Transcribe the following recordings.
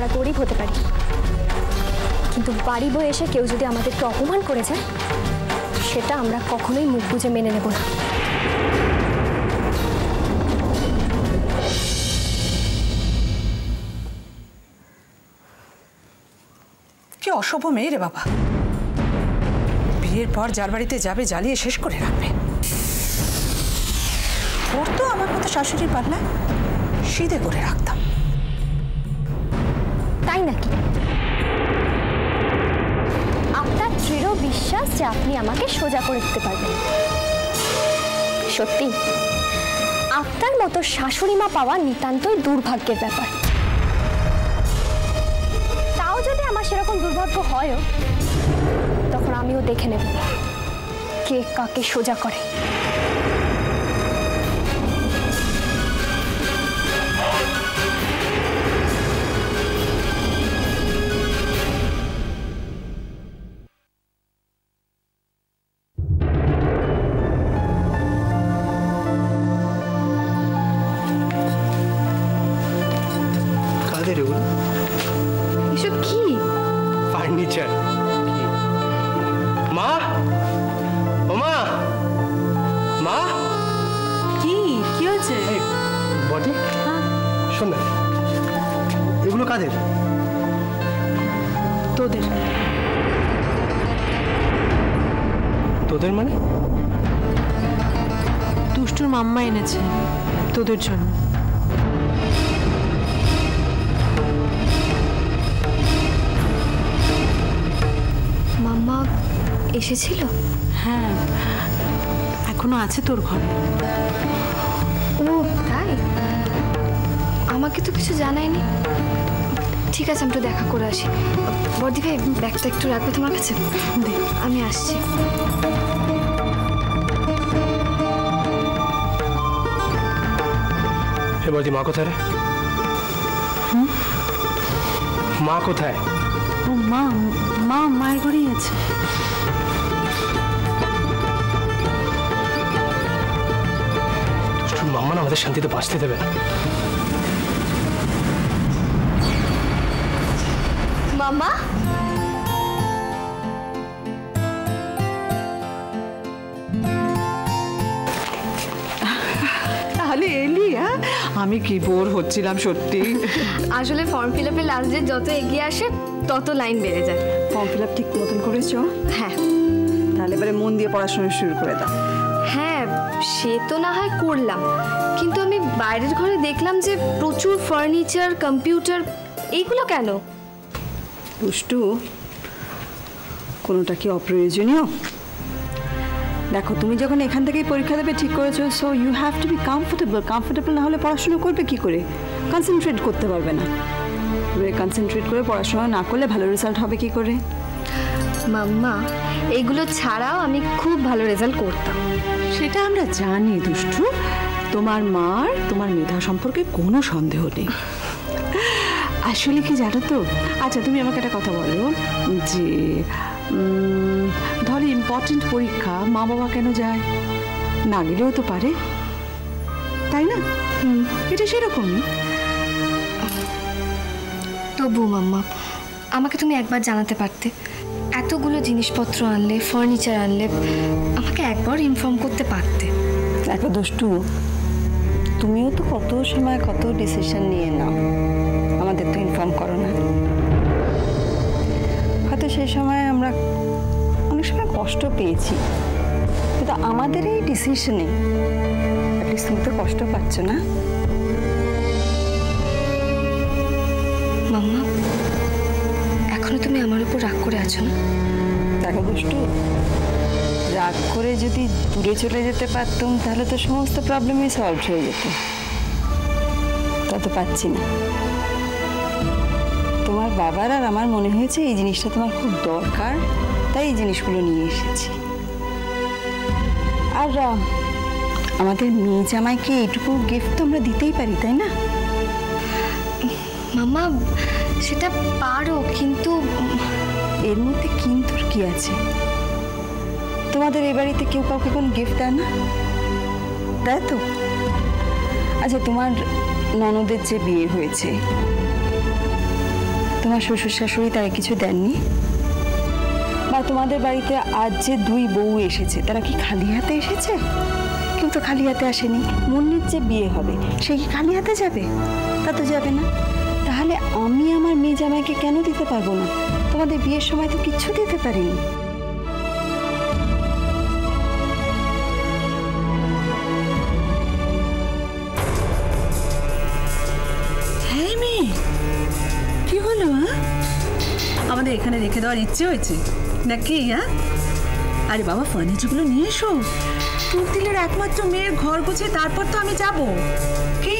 আমরা গরিব হতে পারি, কিন্তু বাড়ি বয়ে এসে কেউ যদি আমাদেরকে অপমান করে যায় সেটা আমরা কখনোই মুখ বুজে মেনে নেব না। কি অসভ্য মেয়ে রে বাবা, বিয়ের পর যার বাড়িতে যাবে জ্বালিয়ে শেষ করে রাখবে। ওর তো আমার মতো শাশুড়ির পাল্লায় সিধে করে রাখতাম। তাই নাকি? আপনার দৃঢ় বিশ্বাস যে আপনি আমাকে সোজা করে দিতে পারবেন। সত্যি আপনার মতো শাশুড়ি মা পাওয়া নিতান্তই দুর্ভাগ্যের ব্যাপার। তাও যদি আমার সেরকম দুর্ভাগ্য হয়ও, তখন আমিও দেখে নেব কে কাকে সোজা করে। এসব কি? ফার্নিচার। মা, ও মা, মা, কি কি হয়েছে? বটে, শোন না, এগুলো কাদের? তোদের। তোদের মানে? দুষ্টুর মাম্মা এনেছে তোদের জন্য। মাম্মা এসেছিল? হ্যাঁ, এখনো আছে তোর ঘরে। ও তাই? আমাকে তো কিছু জানায়নি। ঠিক আছে, আমি তো দেখা করে আসি। বর্দি ভাই, ব্যাগটা একটু রাখবে তোমার কাছে? দে, আমি আসছি। হে বর্দি, মা কোথায় রে? মা কোথায়? ও মা, মা মায়ের ঘরেই আছে। মাম্মা না আমাদের শান্তিতে বাঁচতে দেবে না। মামা, তাহলে এলি? হ্যাঁ, আমি কি বোর হচ্ছিলাম সত্যি। আসলে ফর্ম ফিল আপের লাস্ট ডেট যত এগিয়ে আসে তত লাইন বেড়ে যায়। ফর্ম ফিল আপ ঠিক মতন করেছো? হ্যাঁ। তাহলে এবারে মন দিয়ে পড়াশোনা শুরু করে দাও। হ্যাঁ, সে তো না হয় করলাম, কিন্তু আমি বাইরের ঘরে দেখলাম যে প্রচুর ফার্নিচার, কম্পিউটার, এইগুলো কেন? দুষ্টু, কোনোটা কি অপ্রয়োজনীয়? দেখো, তুমি যখন এখান থেকেই পরীক্ষা দেবে ঠিক করেছো, so you have to be comfortable. Comfortable না হলে পড়াশোনা করবে কি করে? কনসেন্ট্রেট করতে পারবে না। কনসেন্ট্রেট করে পড়াশোনা না করলে ভালো রেজাল্ট হবে কি করে? মাম্মা, এইগুলো ছাড়াও আমি খুব ভালো রেজাল্ট করতাম। সেটা আমরা জানি দুষ্টু, তোমার মার তোমার মেধা সম্পর্কে কোনো সন্দেহ নেই। আসলে কি জানো তো, আচ্ছা তুমি আমাকে একটা কথা বলো যে ধরো ইম্পর্টেন্ট পরীক্ষা মা বাবা কেন যায়? না গেলেও তো পারে, তাই না? এটা সেরকমই। তবু মাম্মা, আমাকে তুমি একবার জানাতে পারতে। এতগুলো জিনিসপত্র আনলে, ফার্নিচার আনলে, আমাকে একবার ইনফর্ম করতে পারতে। দেখো দুষ্টু, তুমিও তো কত সময় কত ডিসিশন নিয়ে নাও, আমাদের তো ইনফর্ম করো না। হয়তো সেই সময় আমরা অনেক সময় কষ্ট পেয়েছি, কিন্তু আমাদের এই ডিসিশনে অ্যাটলিস্ট তুমি তো কষ্ট পাচ্ছ না। মাম্মা, এখনো তুমি আমার উপর রাগ করে আছো না? দেখো দুষ্টু, রাগ করে যদি দূরে চলে যেতে পারতাম তাহলে তো সমস্ত প্রবলেমই সলভ হয়ে যেত। তা তো পাচ্ছি না। তোমার বাবার আর আমার মনে হয়েছে এই জিনিসটা তোমার খুব দরকার, তাই এই জিনিসগুলো নিয়ে এসেছি। আর আমাদের মেয়ে জামাইকে এইটুকু গিফট তো আমরা দিতেই পারি, তাই না? মাম্মা, সেটা পারো, কিন্তু এর মধ্যে কিন্তু কি আছে? তোমাদের এ বাড়িতে কেউ কাউকে কোন গিফট দেয় না, দেয় তো? আচ্ছা, তোমার ননদের যে বিয়ে হয়েছে তোমার শ্বশুর শাশুড়ি তাই কিছু দেননি? বা তোমাদের বাড়িতে আজ যে 2 বউ এসেছে তারা কি খালি হাতে এসেছে? কেউ তো খালি হাতে আসেনি। মুন্নির যে বিয়ে হবে সে কি খালি হাতে যাবে? তা তো যাবে না। তাহলে আমি আমার মেয়ে জামাইকে কেন দিতে পারবো না? তোমাদের বিয়ের সময় তো কিচ্ছু দিতে পারিনি। হ্যাঁ মেয়ে, কি হলো? আমাদের এখানে রেখে দেওয়ার ইচ্ছে হয়েছে নাকি? আরে বাবা, ফার্নিচারগুলো নিয়ে এসো। তুলতিলের একমাত্র মেয়ের ঘর গুছিয়ে তারপর তো আমি যাব। কি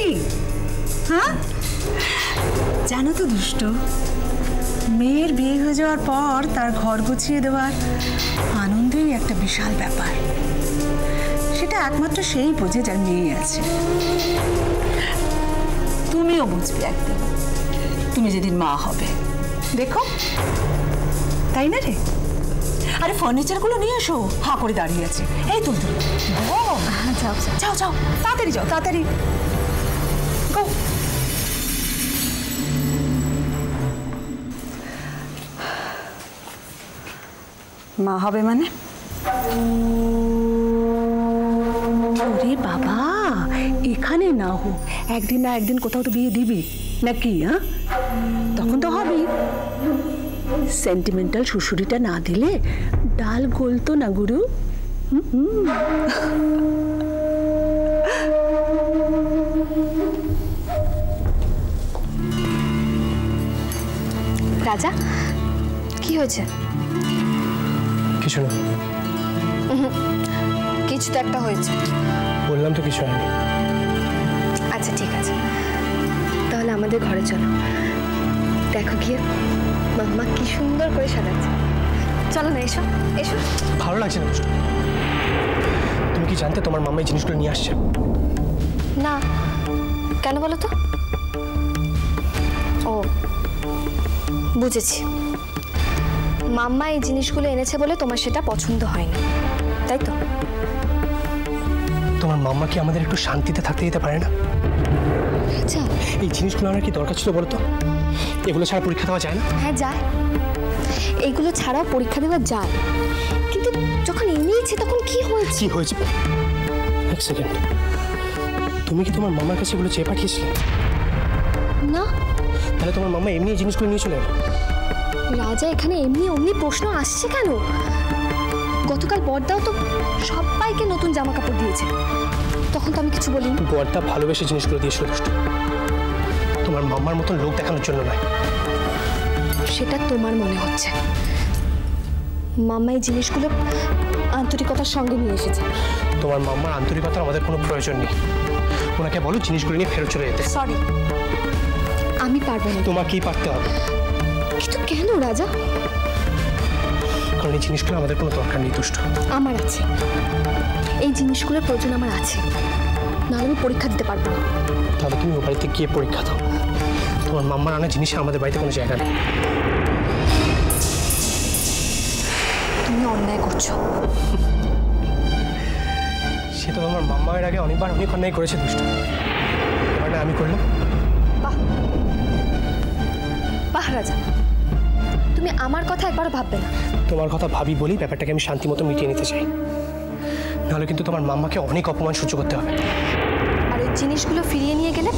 জানো তো দুষ্ট, মেয়ের বিয়ে হয়ে যাওয়ার পর তার ঘর গুছিয়ে দেওয়ার আনন্দই একটা বিশাল ব্যাপার। সেটা একমাত্র সেই বোঝে যার মেয়ে আছে। তুমিও বুঝবে একদিন, তুমি যেদিন মা হবে। দেখো, তাই না রে? আরে ফার্নিচারগুলো নিয়ে এসো। হা করে দাঁড়িয়ে আছে। এই তুলতে যাও যাও যাও, তাড়াতাড়ি যাও, তাড়াতাড়ি গো। মা হবে মানে? ওরে বাবা, এখানে না হোক, একদিন না একদিন কোথাও তো বিয়ে দিবি নাকি? তখন তো হবেই। সেন্টিমেন্টাল শ্বশুরিটা না দিলে ডাল গলতো না গুরু। রাজা, কি হয়েছে? কিছু না। কিছু তো একটা হয়েছে। বললাম তো কিছু হয়নি। আচ্ছা ঠিক আছে, তাহলে আমাদের ঘরে চলো। দেখো গিয়ে মাম্মা কি সুন্দর করে সাজাচ্ছে। চলো না, এসো এসো। ভালো লাগছে না দুষ্টু। তুমি কি জানতে তোমার মাম্মা এই জিনিসগুলো নিয়ে আসছে? না, কেন বলো তো? ও বুঝেছি, মাম্মা এই জিনিসগুলো এনেছে বলে তোমার সেটা পছন্দ হয়নি, তাই তো? তোমার মাম্মা কি আমাদের একটু শান্তিতে থাকতে দিতে পারে না? আচ্ছা, এই জিনিসগুলো আমার কি দরকার ছিল বলো তো? এগুলো ছাড়া পরীক্ষা দেওয়া যায় না? হ্যাঁ যায়, এইগুলো ছাড়াও পরীক্ষা দেওয়া যায়, কিন্তু যখন এনেছে তখন কি হয়েছে? কি হয়েছে? এক সেকেন্ড, তুমি কি তোমার মামার কাছে এগুলো চেয়ে পাঠিয়েছিলে? না। তাহলে তোমার মামা এমনি এই জিনিসগুলো নিয়ে চলে এলো? রাজা, এখানে এমনি অমনি প্রশ্ন আসছে কেন? গতকাল বড়দাও তো সবাইকে নতুন জামা কাপড় দিয়েছে, তখন তো আমি কিছু বলিনি। বড়দা ভালোবেসে জিনিসগুলো দিয়েছিল দুষ্টু, তোমার মাম্মার মতন লোক দেখানোর জন্য নয়। সেটা তোমার মনে হচ্ছে। মাম্মা এই জিনিসগুলো আন্তরিকতার সঙ্গে নিয়ে এসেছে। তোমার মাম্মার আন্তরিকতার আমাদের কোনো প্রয়োজন নেই। ওনাকে বলো জিনিসগুলো নিয়ে ফেরত চলে যেতে। সরি, আমি পারবো না। তোমাকেই পারতে হবে। কিন্তু কেন রাজা? কারণ এই জিনিসগুলো আমাদের কোনো দরকার নেই দুষ্টু। আমার আছে, এই জিনিসগুলোর প্রয়োজন আমার আছে, নাহলে আমি পরীক্ষা দিতে পারবো না। তাহলে তুমি ও বাড়িতে গিয়ে পরীক্ষা দাও। তোমার মাম্মার আনা জিনিসে আমাদের বাড়িতে কোনো জায়গা নেই। তুমি অন্যায় করছো। সে তো আমার মাম্মা এর আগে অনেকবার অনেক অন্যায় করেছে দুষ্টু, এবার না আমি করলাম। বাহ বাহ রাজা, তুমি আমার কথা একবার ভাববে না। তোমার কথা ভাবি বলেই ব্যাপারটাকে আমি শান্তি মতো মিটিয়ে নিতে চাই, নাহলে কিন্তু তোমার মাম্মাকে অনেক অপমান সহ্য করতে হবে। আর ওই জিনিসগুলো ফিরিয়ে নিয়ে গেলে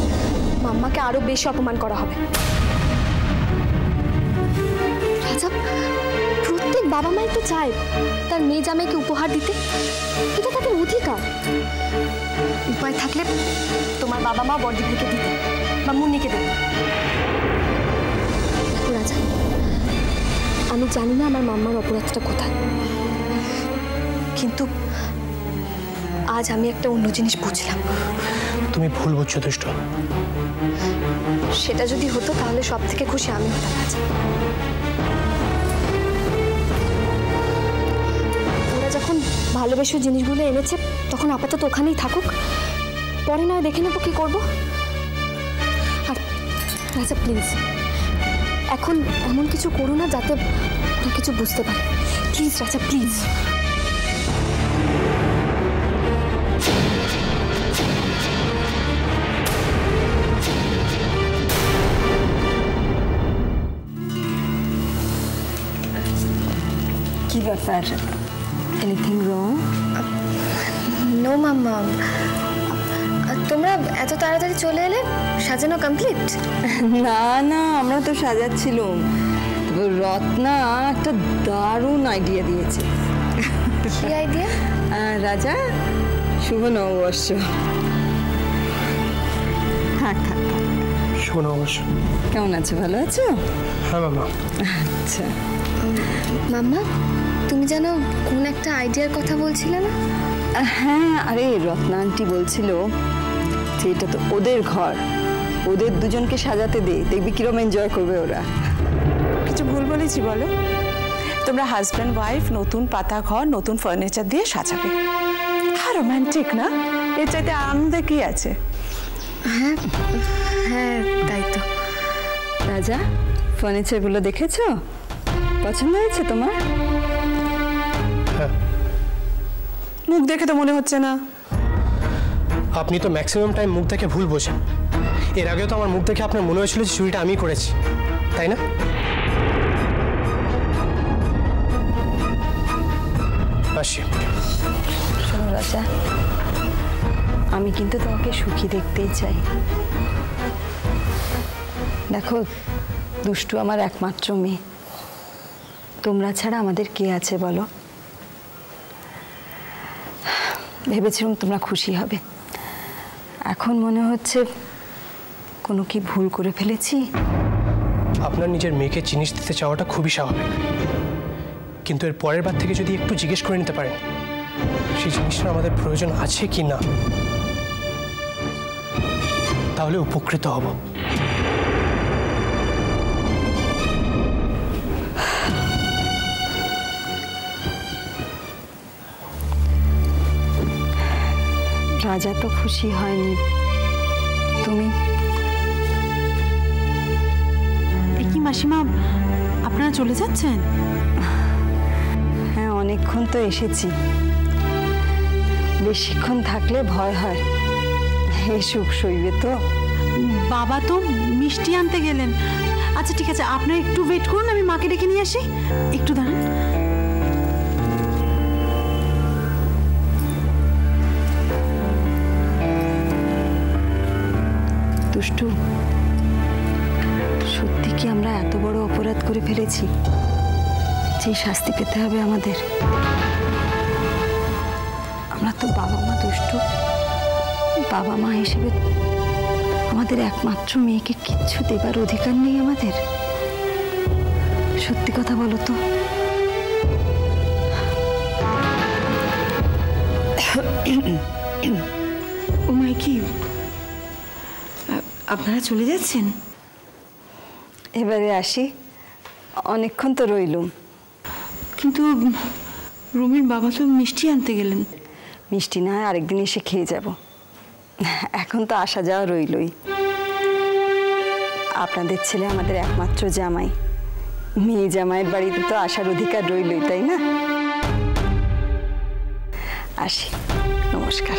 মাম্মাকে আরো বেশি অপমান করা হবে। রাজা, প্রত্যেক বাবা মাই তো চায় তার মেয়ে জামাইকে উপহার দিতে, এটা তাদের অধিকার। উপায় থাকলে তোমার বাবা মা বড়দিদিকে দিতে বা মুন্নিকে দিতে। দেখো রাজা, আমি জানি না আমার মাম্মার অপরাধটা কোথায়, কিন্তু আজ আমি একটা অন্য জিনিস বুঝলাম। তুমি ভুল বুঝছো দুষ্টু। সেটা যদি হতো তাহলে সব থেকে খুশি আমি হতাম রাজা। ওরা যখন ভালোবেসে জিনিসগুলো এনেছে তখন আপাতত ওখানেই থাকুক, পরে নয় দেখে নেবো কি করবো। আর রাজা প্লিজ এখন এমন কিছু করো না যাতে ওরা কিছু বুঝতে পারে। প্লিজ রাজা, প্লিজ। ব্যাপার? Anything wrong? নো মাম্মা, তোমরা এত তাড়াতাড়ি চলে এলে? সাজানো কমপ্লিট? না না, আমরা তো সাজাচ্ছিলাম। রত্না একটা দারুণ আইডিয়া দিয়েছে। কি আইডিয়া? রাজা, শুভ নববর্ষ। থাক থাক। শোনো অবশ্য। কেমন আছো? ভালো আছো? হ্যাঁ মাম্মা। আচ্ছা। মাম্মা, তুমি জানো কোন একটা আইডিয়ার কথা বলছিলে না? হ্যাঁ, আরে রত্না আন্টি বলছিল যে এটা তো ওদের ঘর, ওদের দুজনকে সাজাতে দে, দেখবি কিরম এনজয় করবে ওরা। কিছু ভুল বলেছি বলো? তোমরা হাজব্যান্ড ওয়াইফ নতুন পাতা ঘর নতুন ফার্নিচার দিয়ে সাজাবে। হ্যাঁ, রোম্যান্টিক না? এর চাইতে আনন্দে কি আছে? হ্যাঁ হ্যাঁ, তাই তো। রাজা, ফার্নিচারগুলো দেখেছো? পছন্দ হয়েছে তোমার? হ্যাঁ। মুখ দেখে তো মনে হচ্ছে না। আপনি তো ম্যাক্সিমাম টাইম মুখ দেখে ভুল বোঝেন। এর আগেও তো আমার মুখ দেখে আপনার মনে হয়েছিল যে চুরিটা আমি করেছি, তাই না? আসি। শোনো রাজা, আমি কিন্তু তোমাকে সুখী দেখতেই চাই। দেখো, দুষ্টু আমার একমাত্র মেয়ে। তোমরা ছাড়া আমাদের কে আছে বলো? ভেবেছিলাম তোমরা খুশি হবে, এখন মনে হচ্ছে কোনো কি ভুল করে ফেলেছি। আপনার নিজের মেয়েকে জিনিস দিতে চাওয়াটা খুবই স্বাভাবিক, কিন্তু এর পরের বার থেকে যদি একটু জিজ্ঞেস করে নিতে পারেন সেই জিনিসটা আমাদের প্রয়োজন আছে কি না, তাহলে উপকৃত হব। রাজা তো খুশি হয়নি, তুমি? কি মাসিমা, আপনারা চলে যাচ্ছেন? হ্যাঁ, অনেকক্ষণ তো এসেছি, বেশিক্ষণ থাকলে ভয় হয়। এই সুখ সইবে তো? বাবা তো মিষ্টি আনতে গেলেন। আচ্ছা ঠিক আছে, আপনারা একটু ওয়েট করুন, আমি মাকে ডেকে নিয়ে আসি। একটু দাঁড়ান। দুষ্টু, সত্যি কি আমরা এত বড় অপরাধ করে ফেলেছি যে শাস্তি পেতে হবে আমাদের? আমরা তো বাবা মা দুষ্টু, বাবা মা হিসেবে আমাদের একমাত্র মেয়েকে কিচ্ছু দেবার অধিকার নেই আমাদের। সত্যি কথা বলো তো। ও মাই, কি আপনারা চলে যাচ্ছেন? এবারে আসি, অনেকক্ষণ তো রইলুম। কিন্তু রুমির বাবা তো মিষ্টি আনতে গেলেন। মিষ্টি না হয় আরেকদিন এসে খেয়ে যাব, এখন তো আসা যাওয়া রইলই। আপনাদের ছেলে আমাদের একমাত্র জামাই, মেয়ে জামাইয়ের বাড়িতে তো আসার অধিকার রইলই, তাই না? আসি, নমস্কার।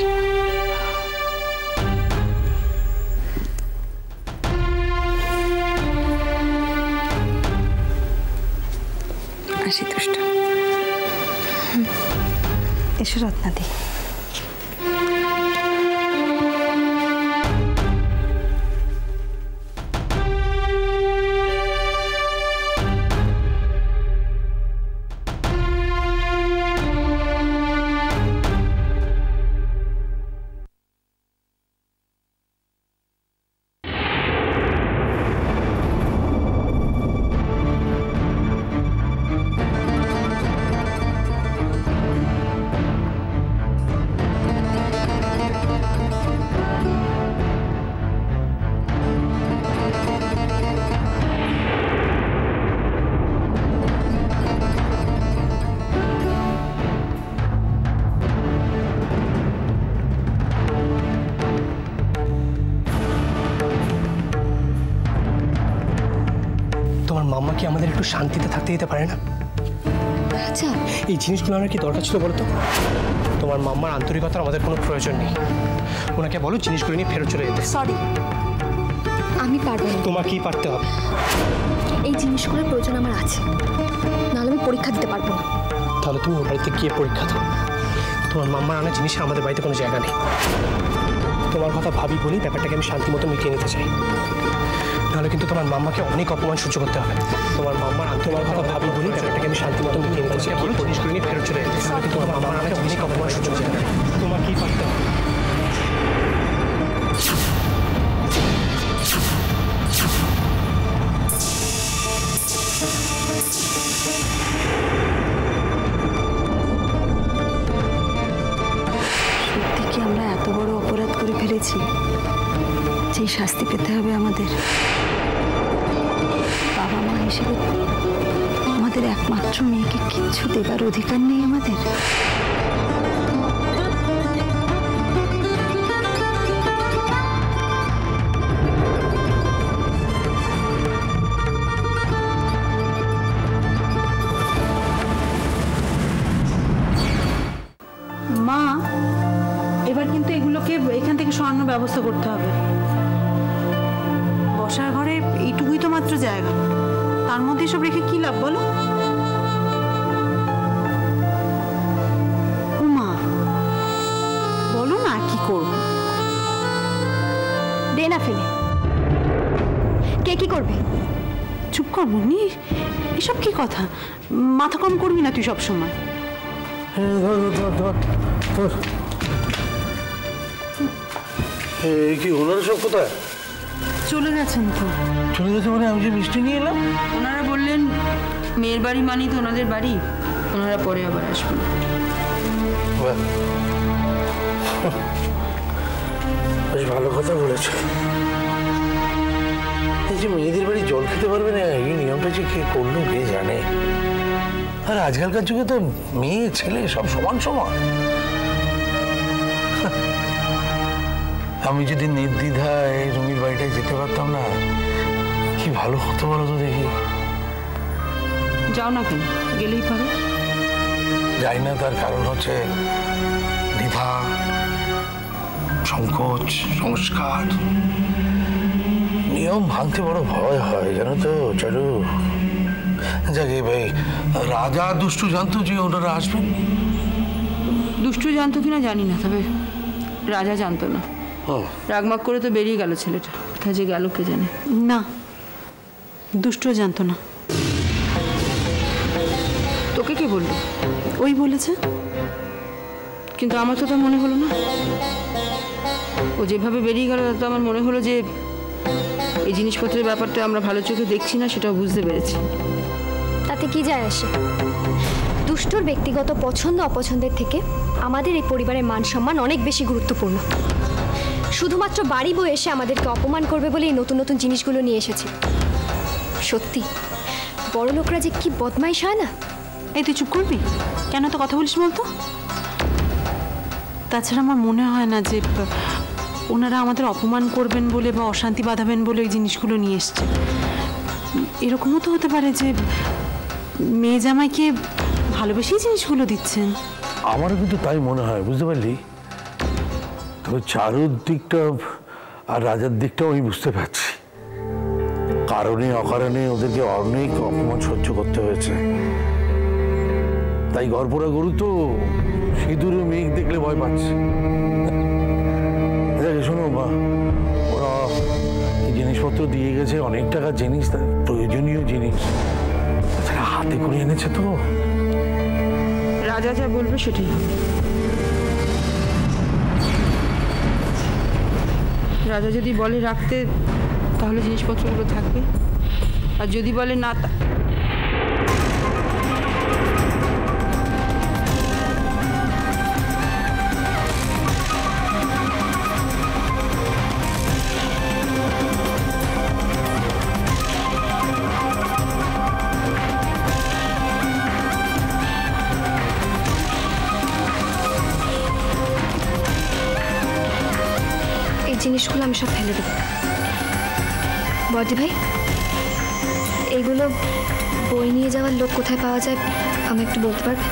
আসি দুষ্ট। এসো রত্নাদি। তোমার মাম্মা কি আমাদের একটু শান্তিতে থাকতে দিতে পারে না? আচ্ছা, এই জিনিসগুলো আমার কি দরকার ছিল বলো তো? তোমার মাম্মার আন্তরিকতার আমাদের কোনো প্রয়োজন নেই। ওনাকে বলো জিনিসগুলো নিয়ে ফেরত চলে যেতে। সরি, আমি পারবো না। তোমাকেই পারতে হবে। এই জিনিসগুলোর প্রয়োজন আমার আছে, নাহলে আমি পরীক্ষা দিতে পারবো না। তাহলে তুমি ওর বাড়িতে গিয়ে পরীক্ষা দাও। তোমার মাম্মার আনা জিনিসে আমাদের বাড়িতে কোনো জায়গা নেই। তোমার কথা ভাবি বলি ব্যাপারটাকে আমি শান্তি মতো মিটিয়ে নিতে চাই, নাহলে কিন্তু তোমার মাম্মাকে অনেক অপমান সহ্য করতে হবে। তোমার মাম্মার তোমার কথা ভাবি বলি ব্যাপারটাকে আমি শান্তি মতো মিটিয়ে নিতে চাই, পরিষ্কার করে নিয়ে ফেরত চলে যেতে, নাহলে কিন্তু তোমার মাম্মার আনাকে অনেক অপমান সহ্য করতে হবে। তোমার কি করতে হবে? সত্যি কি আমরা এত বড় অপরাধ করে ফেলেছি যেই শাস্তি পেতে হবে আমাদের? বাবা মা হিসেবে আমাদের একমাত্র মেয়েকে কিচ্ছু দেবার অধিকার নেই আমাদের? মা, এবার কিন্তু এগুলোকে এখান থেকে সরানোর ব্যবস্থা করতে হবে। বসার ঘরে এইটুকুই তো মাত্র জায়গা, তার মধ্যে সব রেখে কি লাভ বলো? ও মা, বলো না কি করব? দে না ফেলে, কে কি করবে? চুপ কর মুন্নি, এসব কি কথা? মাথা কম করবি না তুই সব সময়। কি ওনারা সব কোথায় চলে গেছেন তো? চলে গেছে মানে আমি যে মিষ্টি নিয়ে এলাম। ওনারা বললেন মেয়ের বাড়ি মানেই তো ওনাদের বাড়ি, ওনারা পরে আবার আসবেন। বাহ, বেশ ভালো কথা বলেছ। এই যে মেয়েদের বাড়ি জল খেতে পারবে না, এই নিয়মটা যে কে করলো কে জানে। আর আজকালকার যুগে তো মেয়ে ছেলে সব সমান সমান। আমি যদি নির্দ্বিধায় রুমির বাড়িটায় যেতে পারতাম না, কি ভালো হতো বলো তো দেখি। যাও না কেন, গেলেই পারো। যাই না, তার কারণ হচ্ছে দ্বিধা, সংকোচ, সংস্কার, নিয়ম ভাঙতে বড় ভয় হয় জানো তো চারু। যাকে ভাই রাজা দুষ্টু জানতো যে ওনারা আসবেন। দুষ্টু জানতো কিনা জানি না, তবে রাজা জানতো না। রাগমাগ করে তো বেরিয়ে গেল ছেলেটা, কোথায় যে গেল কে জানে। না, দুষ্টও জানতো না। তোকে কে বললো? ওই বলেছে। কিন্তু আমার তো তা মনে হলো না। ও যেভাবে বেরিয়ে গেল তো আমার মনে হলো যে এই জিনিসপত্রের ব্যাপারটা আমরা ভালো চোখে দেখছি না, সেটাও বুঝতে পেরেছি। তাতে কি যায় আসে? দুষ্টুর ব্যক্তিগত পছন্দ অপছন্দের থেকে আমাদের এই পরিবারের মান সম্মান অনেক বেশি গুরুত্বপূর্ণ। শুধুমাত্র বাড়ি বয়ে এসে আমাদেরকে অপমান করবে বলে এই নতুন নতুন জিনিসগুলো নিয়ে এসেছে। সত্যি বড় লোকরা যে কি বদমাইশ হয় না। এই তুই চুপ করবি কেন? তো কথা বলিস বলতো। তাছাড়া আমার মনে হয় না যে ওনারা আমাদের অপমান করবেন বলে বা অশান্তি বাঁধাবেন বলে এই জিনিসগুলো নিয়ে এসছে। এরকমও তো হতে পারে যে মেয়ে জামাইকে ভালোবেসেই জিনিসগুলো দিচ্ছেন। আমারও কিন্তু তাই মনে হয়, বুঝতে পারলি? তবে চারুর দিকটা আর রাজার দিকটাও আমি বুঝতে পারছি। কারণে অকারণে ওদেরকে অনেক অপমান সহ্য করতে হয়েছে। তাই গড়পড়া গরু তো সিঁদুরে মেঘ দেখলে ভয় পাচ্ছে। শোনো মা, ওরা এই জিনিসপত্র দিয়ে গেছে, অনেক টাকার জিনিস, প্রয়োজনীয় জিনিস, তাছাড়া হাতে করে এনেছে তো। রাজা যা বলবে সেটাই হবে। রাজা যদি বলে রাখতে, তাহলে জিনিসপত্রগুলো থাকবে, আর যদি বলে না জিনিসগুলো আমি সব ফেলে দেবো। বড়দি ভাই, এইগুলো বই নিয়ে যাওয়ার লোক কোথায় পাওয়া যায় আমি একটু বলতে পারবে?